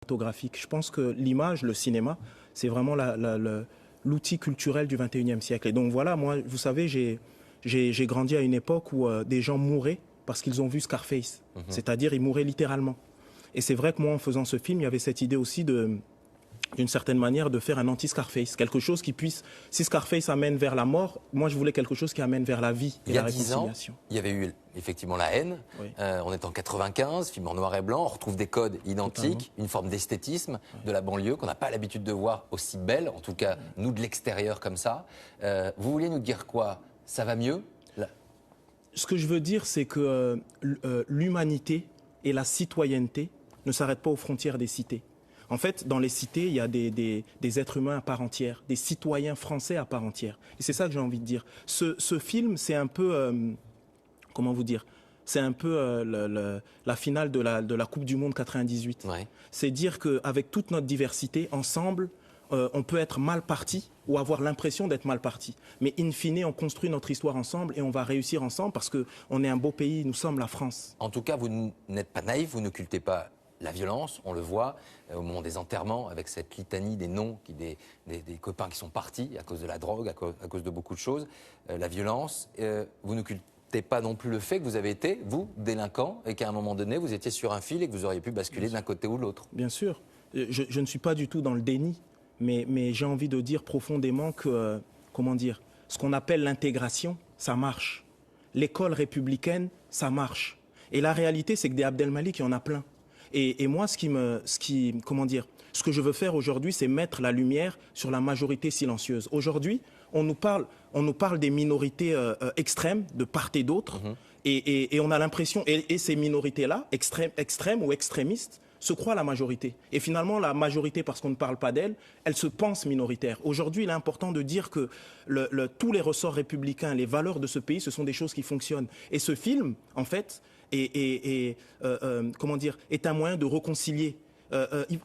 cinématographique. Je pense que l'image, le cinéma, c'est vraiment l'outil culturel du 21e siècle. Et donc voilà, moi, vous savez, j'ai grandi à une époque où des gens mouraient parce qu'ils ont vu Scarface. C'est-à-dire, ils mouraient littéralement. Et c'est vrai que moi, en faisant ce film, il y avait cette idée aussi d'une certaine manière, de faire un anti-Scarface. Quelque chose qui puisse, si Scarface amène vers la mort, moi je voulais quelque chose qui amène vers la vie et la réconciliation. Il y a 10 ans, il y avait eu effectivement La Haine. Oui. On est en 95, film en noir et blanc, on retrouve des codes identiques, une forme d'esthétisme de la banlieue qu'on n'a pas l'habitude de voir aussi belle, en tout cas nous de l'extérieur comme ça. Vous vouliez nous dire quoi? Ça va mieux? Ce que je veux dire, c'est que l'humanité et la citoyenneté ne s'arrêtent pas aux frontières des cités. En fait, dans les cités, il y a des êtres humains à part entière, des citoyens français à part entière. Et c'est ça que j'ai envie de dire. Ce film, c'est un peu, comment vous dire, c'est un peu la finale de la Coupe du Monde 98. Ouais. C'est dire qu'avec toute notre diversité, ensemble, on peut être mal parti ou avoir l'impression d'être mal parti. Mais in fine, on construit notre histoire ensemble et on va réussir ensemble parce qu'on est un beau pays, nous sommes la France. En tout cas, vous n'êtes pas naïf, vous n'occultez pas la violence, on le voit au moment des enterrements, avec cette litanie des noms, des copains qui sont partis à cause de la drogue, à cause de beaucoup de choses. La violence, vous n'occultez pas non plus le fait que vous avez été, vous, délinquant, et qu'à un moment donné, vous étiez sur un fil et que vous auriez pu basculer d'un côté ou de l'autre. Bien sûr. Je ne suis pas du tout dans le déni, mais j'ai envie de dire profondément que, comment dire, ce qu'on appelle l'intégration, ça marche. L'école républicaine, ça marche. Et la réalité, c'est que des Abdelmalik, il y en a plein. Et moi, ce que je veux faire aujourd'hui, c'est mettre la lumière sur la majorité silencieuse. Aujourd'hui, on nous parle des minorités extrêmes de part et d'autre, et on a l'impression, et ces minorités-là, extrêmes ou extrémistes, se croient la majorité. Et finalement, la majorité, parce qu'on ne parle pas d'elle, elle se pense minoritaire. Aujourd'hui, il est important de dire que tous les ressorts républicains, les valeurs de ce pays, ce sont des choses qui fonctionnent. Et ce film, en fait, est un moyen de réconcilier.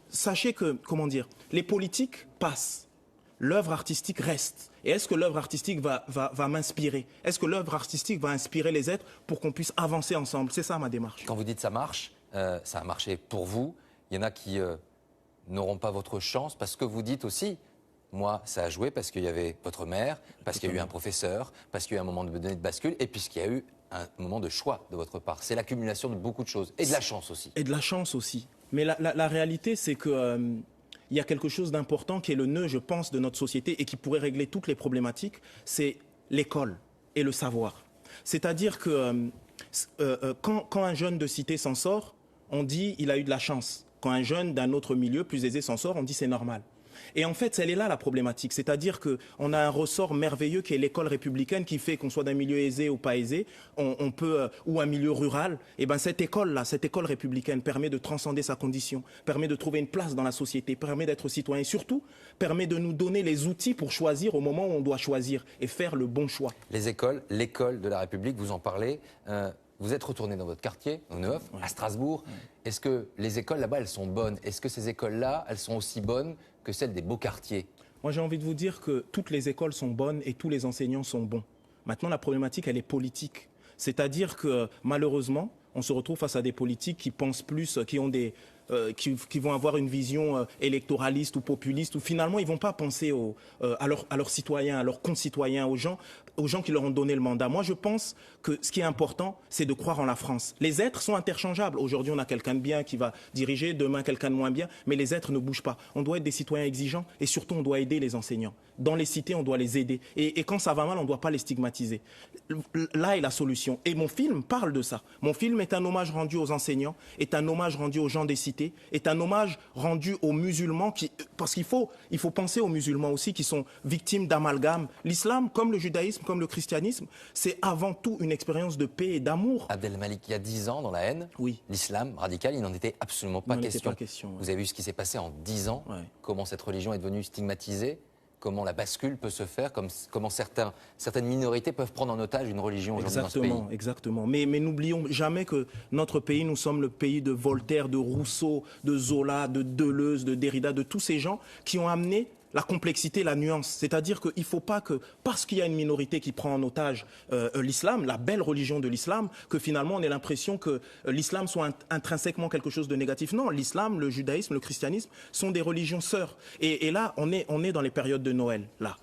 Sachez que, les politiques passent, l'œuvre artistique reste. Et est-ce que l'œuvre artistique va m'inspirer? Est-ce que l'œuvre artistique va inspirer les êtres pour qu'on puisse avancer ensemble? C'est ça ma démarche. Quand vous dites ça marche, ça a marché pour vous. Il y en a qui n'auront pas votre chance parce que vous dites aussi, moi, ça a joué parce qu'il y avait votre mère, parce qu'il y a eu un professeur, parce qu'il y a eu un moment de bascule, et puisqu'il y a eu un moment de choix de votre part. C'est l'accumulation de beaucoup de choses. Et de la chance aussi. Et de la chance aussi. Mais la réalité, c'est que il y a quelque chose d'important qui est le nœud, je pense, de notre société et qui pourrait régler toutes les problématiques, c'est l'école et le savoir. C'est-à-dire que quand un jeune de cité s'en sort, on dit il a eu de la chance. Quand un jeune d'un autre milieu plus aisé s'en sort, on dit c'est normal. Et en fait, elle est là la problématique. C'est-à-dire qu'on a un ressort merveilleux qui est l'école républicaine qui fait qu'on soit d'un milieu aisé ou pas aisé, on peut, ou un milieu rural. Et bien cette école-là, cette école républicaine permet de transcender sa condition, permet de trouver une place dans la société, permet d'être citoyen et surtout permet de nous donner les outils pour choisir au moment où on doit choisir et faire le bon choix. Les écoles, l'école de la République, vous en parlez. Vous êtes retourné dans votre quartier, au Neuf, à Strasbourg. Est-ce que les écoles là-bas, elles sont bonnes? Est-ce que ces écoles-là, elles sont aussi bonnes que celles des beaux quartiers? Moi, j'ai envie de vous dire que toutes les écoles sont bonnes et tous les enseignants sont bons. Maintenant, la problématique, elle est politique. C'est-à-dire que, malheureusement, on se retrouve face à des politiques qui pensent plus, qui vont avoir une vision électoraliste ou populiste, où finalement, ils ne vont pas penser à leurs citoyens, à leurs concitoyens, aux gens qui leur ont donné le mandat. Moi, je pense que ce qui est important, c'est de croire en la France. Les êtres sont interchangeables. Aujourd'hui, on a quelqu'un de bien qui va diriger, demain, quelqu'un de moins bien, mais les êtres ne bougent pas. On doit être des citoyens exigeants et surtout, on doit aider les enseignants. Dans les cités, on doit les aider. Et quand ça va mal, on ne doit pas les stigmatiser. Là est la solution. Et mon film parle de ça. Mon film est un hommage rendu aux enseignants, est un hommage rendu aux gens des cités, est un hommage rendu aux musulmans, parce qu'il faut penser aux musulmans aussi qui sont victimes d'amalgame. L'islam, comme le judaïsme, comme le christianisme, c'est avant tout une expérience de paix et d'amour. Abdelmalik, il y a 10 ans, dans La Haine, oui. L'islam radical, il n'en était absolument pas question. Ouais. Vous avez vu ce qui s'est passé en 10 ans, comment cette religion est devenue stigmatisée, comment la bascule peut se faire, comment certaines minorités peuvent prendre en otage une religion aujourd'hui dans ce pays. Exactement. Mais n'oublions jamais que notre pays, nous sommes le pays de Voltaire, de Rousseau, de Zola, de Deleuze, de Derrida, de tous ces gens qui ont amené la complexité, la nuance. C'est-à-dire qu'il ne faut pas que, parce qu'il y a une minorité qui prend en otage l'islam, la belle religion de l'islam, que finalement on ait l'impression que l'islam soit intrinsèquement quelque chose de négatif. Non, l'islam, le judaïsme, le christianisme sont des religions sœurs. Et là, on est dans les périodes de Noël, là.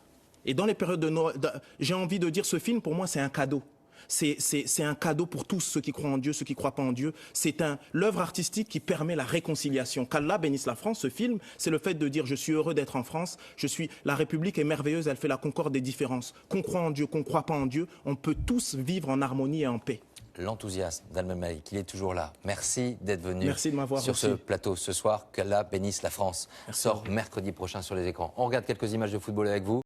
Et dans les périodes de Noël, j'ai envie de dire, ce film, pour moi, c'est un cadeau. C'est un cadeau pour tous ceux qui croient en Dieu, ceux qui ne croient pas en Dieu. C'est l'œuvre artistique qui permet la réconciliation. Qu'Allah bénisse la France, ce film, c'est le fait de dire je suis heureux d'être en France, la République est merveilleuse, elle fait la concorde des différences. Qu'on croit en Dieu, qu'on ne croit pas en Dieu, on peut tous vivre en harmonie et en paix. L'enthousiasme d'Alma Malik, il est toujours là. Merci d'être venu sur ce plateau ce soir. Qu'Allah bénisse la France. Merci. Sort mercredi prochain sur les écrans. On regarde quelques images de football avec vous.